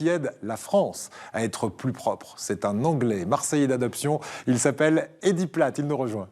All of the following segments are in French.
qui aide la France à être plus propre. C'est un Anglais, Marseillais d'adoption. Il s'appelle Eddy Platt. Il nous rejoint.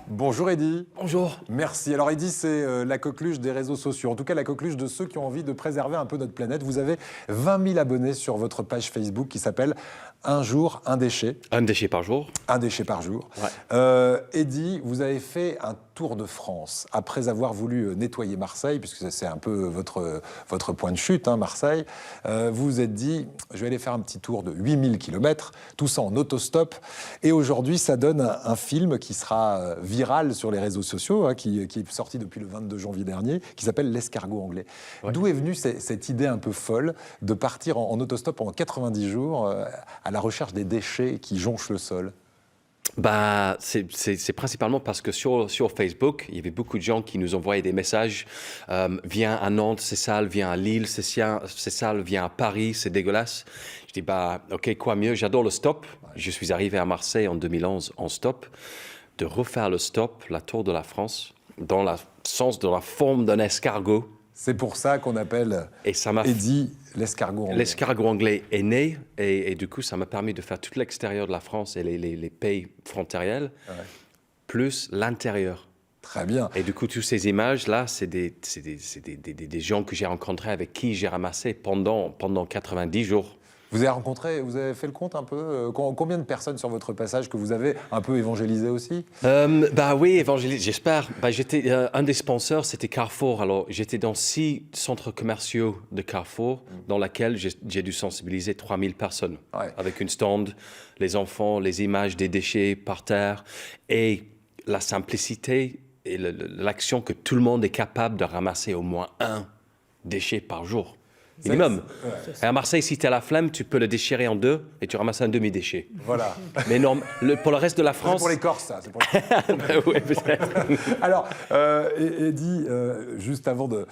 Bonjour Eddy. Bonjour. Merci. Alors Eddy, c'est la coqueluche des réseaux sociaux. En tout cas, la coqueluche de ceux qui ont envie de préserver un peu notre planète. Vous avez 20 000 abonnés sur votre page Facebook qui s'appelle Un jour, un déchet. Un déchet par jour. Un déchet par jour. Ouais. Eddy, vous avez fait un tour de France après avoir voulu nettoyer Marseille, puisque c'est un peu votre point de chute, hein, Marseille. Vous vous êtes dit, je vais aller faire un petit tour de 8000 km, tout ça en autostop. Et aujourd'hui, ça donne un film qui sera viral sur les réseaux sociaux, hein, qui est sorti depuis le 22 janvier dernier, qui s'appelle L'escargot anglais. Ouais. D'où est venue cette idée un peu folle de partir en autostop pendant 90 jours à la recherche des déchets qui jonchent le sol? Bah, c'est principalement parce que sur Facebook, il y avait beaucoup de gens qui nous envoyaient des messages. Viens à Nantes, c'est sale. Viens à Lille, c'est sale. Viens à Paris, c'est dégueulasse. Je dis, bah, ok, quoi mieux? J'adore le stop. Je suis arrivé à Marseille en 2011 en stop. De refaire le stop, la tour de la France, dans le sens de la forme d'un escargot. C'est pour ça qu'on appelle Eddy l'escargot anglais. L'escargot anglais est né et du coup, ça m'a permis de faire tout l'extérieur de la France et les pays frontaliers, plus l'intérieur. Très bien. Et du coup, toutes ces images-là, c'est des gens que j'ai rencontrés avec qui j'ai ramassé pendant 90 jours. Vous avez fait le compte un peu combien de personnes sur votre passage que vous avez un peu évangélisé aussi? Bah oui, évangélisé, j'espère. Bah, j'étais un des sponsors, c'était Carrefour. Alors, j'étais dans 6 centres commerciaux de Carrefour, dans lesquels j'ai dû sensibiliser 3000 personnes. Ouais. Avec une stand, les enfants, les images des déchets par terre et la simplicité et l'action que tout le monde est capable de ramasser au moins un déchet par jour. Minimum. Ouais. À Marseille, si tu as la flemme, tu peux le déchirer en deux et tu ramasses un demi-déchet. Voilà. Mais non, pour le reste de la France... C'est pour les Corses, ça. Pour les... Ben oui, peut-être. Alors, Eddy, juste avant de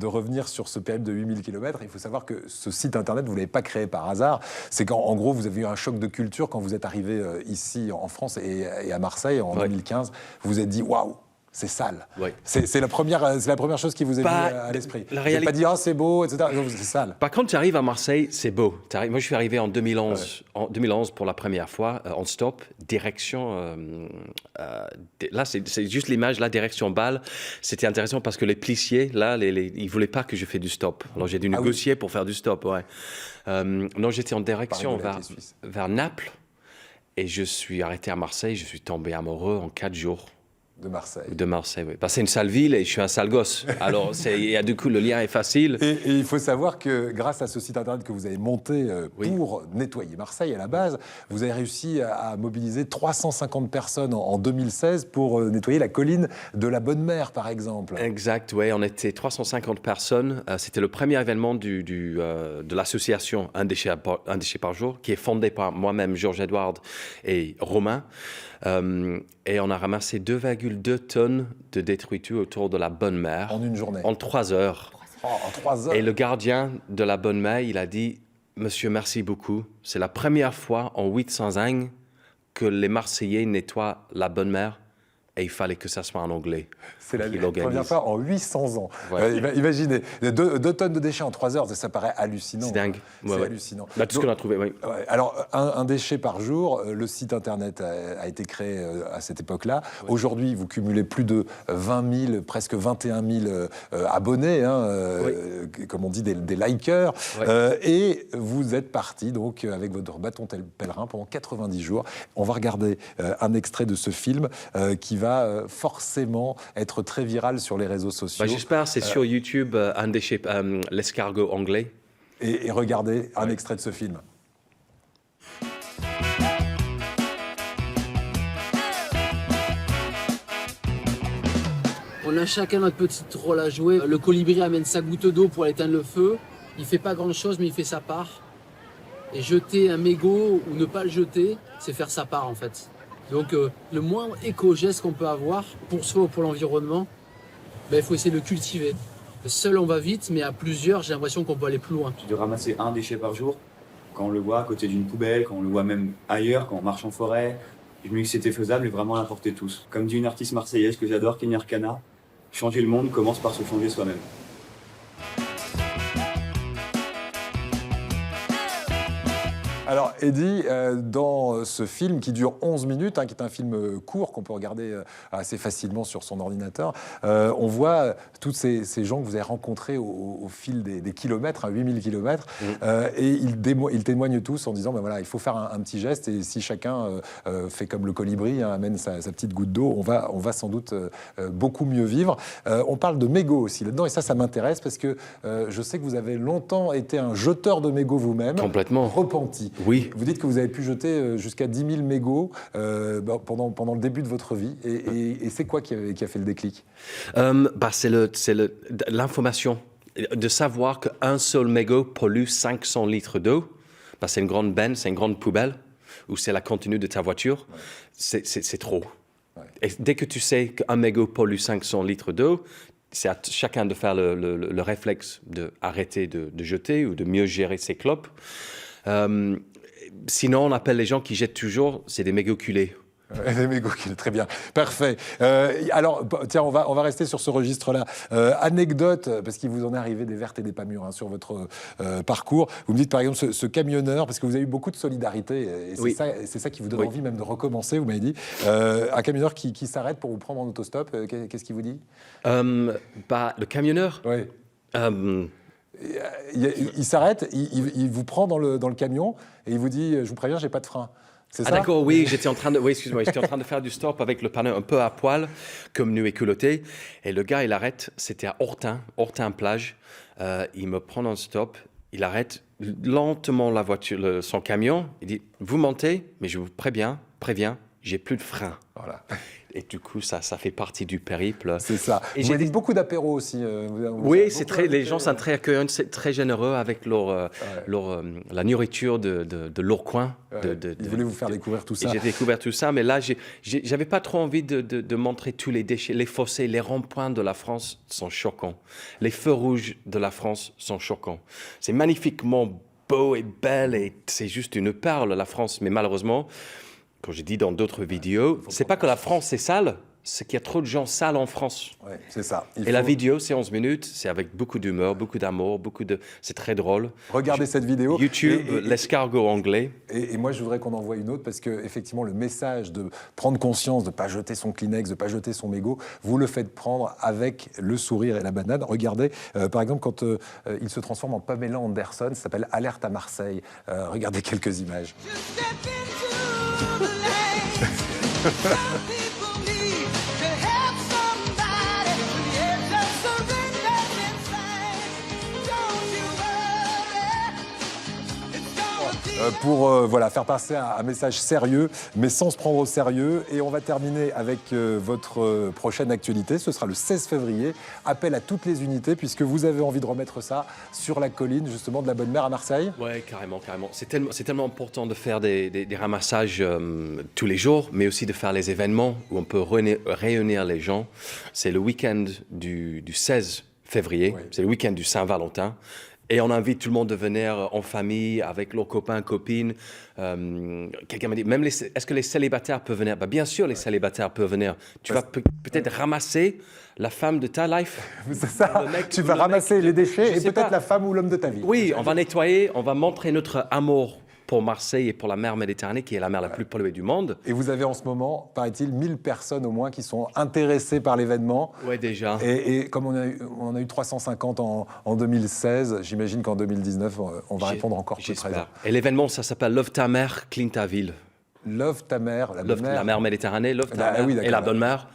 revenir sur ce périple de 8000 km, il faut savoir que ce site internet, vous ne l'avez pas créé par hasard. C'est qu'en gros, vous avez eu un choc de culture quand vous êtes arrivé ici en France et à Marseille en 2015. Vous vous êtes dit, waouh! C'est sale. Oui. C'est la première chose qui vous est venue à l'esprit. Vous n'avez pas dit « Ah, c'est beau », etc. Non, c'est sale. Par contre, tu arrives à Marseille, c'est beau. Moi, je suis arrivé en 2011, en 2011 pour la première fois, en stop, direction... là, c'est juste l'image, là, direction Bâle. C'était intéressant parce que les policiers, là, ils ne voulaient pas que je fasse du stop. Alors, j'ai dû négocier pour faire du stop, ouais. Non, j'étais en direction vers Naples et je suis arrêté à Marseille. Je suis tombé amoureux en 4 jours. De Marseille. De Marseille, oui. Parce que c'est une sale ville et je suis un sale gosse. Alors, du coup, le lien est facile. Et il faut savoir que grâce à ce site internet que vous avez monté pour nettoyer Marseille à la base, vous avez réussi à mobiliser 350 personnes en 2016 pour nettoyer la colline de la Bonne Mère, par exemple. Exact, oui. On était 350 personnes. C'était le premier événement de l'association Un déchet par jour, qui est fondée par moi-même, Georges Edouard et Romain. Et on a ramassé 2,2 tonnes de détritus autour de la Bonne Mère. En une journée? En 3 heures. Oh, en 3 heures. Et le gardien de la Bonne Mère, il a dit « Monsieur, merci beaucoup. C'est la première fois en 800 ans que les Marseillais nettoient la Bonne Mère. » Et il fallait que ça soit en anglais. C'est la première fois en 800 ans. Ouais. Imaginez, 2 tonnes de déchets en 3 heures, ça paraît hallucinant. C'est dingue. C'est hallucinant. Bah, tout ce qu'on a trouvé, oui. Alors, un déchet par jour, le site internet a été créé à cette époque-là. Ouais. Aujourd'hui, vous cumulez plus de 20 000, presque 21 000 abonnés, hein, comme on dit, des likers. Ouais. Et vous êtes parti donc, avec votre bâton pèlerin pendant 90 jours. On va regarder un extrait de ce film qui va forcément être très viral sur les réseaux sociaux. Bah, j'espère, c'est sur YouTube, un déchet, l'escargot anglais. Et regardez un extrait de ce film. On a chacun notre petit rôle à jouer. Le colibri amène sa goutte d'eau pour éteindre le feu. Il fait pas grand-chose, mais il fait sa part. Et jeter un mégot ou ne pas le jeter, c'est faire sa part en fait. Donc le moindre éco-geste qu'on peut avoir pour soi ou pour l'environnement, il faut essayer de le cultiver. Seul on va vite, mais à plusieurs, j'ai l'impression qu'on peut aller plus loin. De ramasser un déchet par jour, quand on le voit à côté d'une poubelle, quand on le voit même ailleurs, quand on marche en forêt, Je me dis que c'était faisable et vraiment à la portée de tous. Comme dit une artiste marseillaise que j'adore, Kenny Arcana, changer le monde commence par se changer soi-même. Alors, Eddy, dans ce film qui dure 11 minutes, qui est un film court qu'on peut regarder assez facilement sur son ordinateur, on voit tous ces gens que vous avez rencontrés au fil des kilomètres, 8000 kilomètres, et ils témoignent tous en disant, ben voilà, il faut faire un petit geste, et si chacun fait comme le colibri, amène sa petite goutte d'eau, on va sans doute beaucoup mieux vivre. On parle de mégots aussi là-dedans, et ça m'intéresse, parce que je sais que vous avez longtemps été un jeteur de mégots vous-même. Complètement. Repenti. Oui. Vous dites que vous avez pu jeter jusqu'à 10 000 mégots pendant le début de votre vie. Et c'est quoi qui a fait le déclic? C'est l'information. De savoir qu'un seul mégot pollue 500 litres d'eau. C'est une grande benne, c'est une grande poubelle, ou c'est la contenue de ta voiture. Ouais. C'est trop. Ouais. Et dès que tu sais qu'un mégot pollue 500 litres d'eau, c'est à chacun de faire le réflexe d'arrêter de jeter ou de mieux gérer ses clopes. Sinon, on appelle les gens qui jettent toujours, c'est des mégots culés. Des mégots culés, très bien, parfait. Alors, tiens, on va rester sur ce registre-là. Anecdote, parce qu'il vous en est arrivé des vertes et des pas mûres sur votre parcours. Vous me dites par exemple ce camionneur, parce que vous avez eu beaucoup de solidarité, et c'est ça qui vous donne envie même de recommencer, vous m'avez dit. Un camionneur qui s'arrête pour vous prendre en autostop, qu'est-ce qu'il vous dit? Le camionneur. Oui. Il s'arrête, il vous prend dans le camion et il vous dit « je vous préviens, j'ai pas de frein ». C'est ça? D'accord, oui, j'étais en train de faire du stop avec le panneau un peu à poil, comme nu et culotté. Et le gars, il arrête, c'était à Hortin plage. Il me prend en stop, il arrête lentement la voiture, son camion. Il dit « vous montez, mais je vous préviens, j'ai plus de frein ». Voilà. Et du coup, ça fait partie du périple. C'est ça. Et j'ai dit beaucoup d'apéros aussi. Oui, les gens sont très accueillants, très généreux avec la nourriture de leur coin. Ils voulaient vous faire découvrir tout ça. J'ai découvert tout ça, mais là, j'avais pas trop envie de montrer tous les déchets. Les fossés, les ronds-points de la France sont choquants. Les feux rouges de la France sont choquants. C'est magnifiquement beau et belle, et c'est juste une perle, la France. Mais malheureusement, comme j'ai dit dans d'autres vidéos, c'est pas que la France est sale, c'est qu'il y a trop de gens sales en France. Ouais, c'est ça. La vidéo, c'est 11 minutes, c'est avec beaucoup d'humour, beaucoup d'amour, c'est très drôle. Regardez cette vidéo. YouTube, l'escargot anglais. Et moi, je voudrais qu'on envoie une autre, parce que effectivement, le message de prendre conscience, de ne pas jeter son Kleenex, de ne pas jeter son mégot, vous le faites prendre avec le sourire et la banane. Regardez, par exemple, quand il se transforme en Pamela Anderson, ça s'appelle Alerte à Marseille. Regardez quelques images. Pour faire passer un message sérieux, mais sans se prendre au sérieux. Et on va terminer avec votre prochaine actualité. Ce sera le 16 février. Appel à toutes les unités, puisque vous avez envie de remettre ça sur la colline, justement, de la Bonne Mère à Marseille. Oui, carrément. C'est tellement important de faire des ramassages tous les jours, mais aussi de faire les événements où on peut réunir les gens. C'est le week-end du 16 février. Oui. C'est le week-end du Saint-Valentin. Et on invite tout le monde à venir en famille, avec leurs copains, copines. Quelqu'un m'a dit, est-ce que les célibataires peuvent venir? Bien sûr, les célibataires peuvent venir. Tu vas peut-être ramasser la femme de ta life. C'est ça, tu vas ramasser les déchets et peut-être la femme ou l'homme de ta vie. Oui, on va nettoyer, on va montrer notre amour pour Marseille et pour la mer Méditerranée, qui est la mer la plus polluée du monde. Et vous avez en ce moment, paraît-il, 1000 personnes au moins qui sont intéressées par l'événement. Oui, déjà. Et comme on a eu 350 en 2016, j'imagine qu'en 2019, on va répondre encore plus présent. Et l'événement, ça s'appelle Love ta mer, clean ta ville. Love ta mer, la mer Méditerranée, Love ta mer et la bonne mer.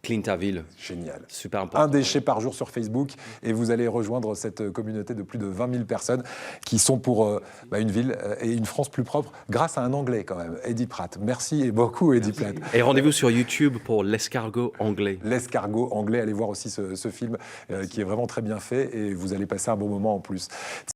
Clean ta ville. Génial. Super important. Un déchet par jour sur Facebook et vous allez rejoindre cette communauté de plus de 20 000 personnes qui sont pour une ville et une France plus propre grâce à un Anglais quand même, Eddy Pratt. Merci beaucoup Eddy Pratt. Et rendez-vous sur YouTube pour l'escargot anglais. L'escargot anglais, allez voir aussi ce film qui est vraiment très bien fait et vous allez passer un bon moment en plus.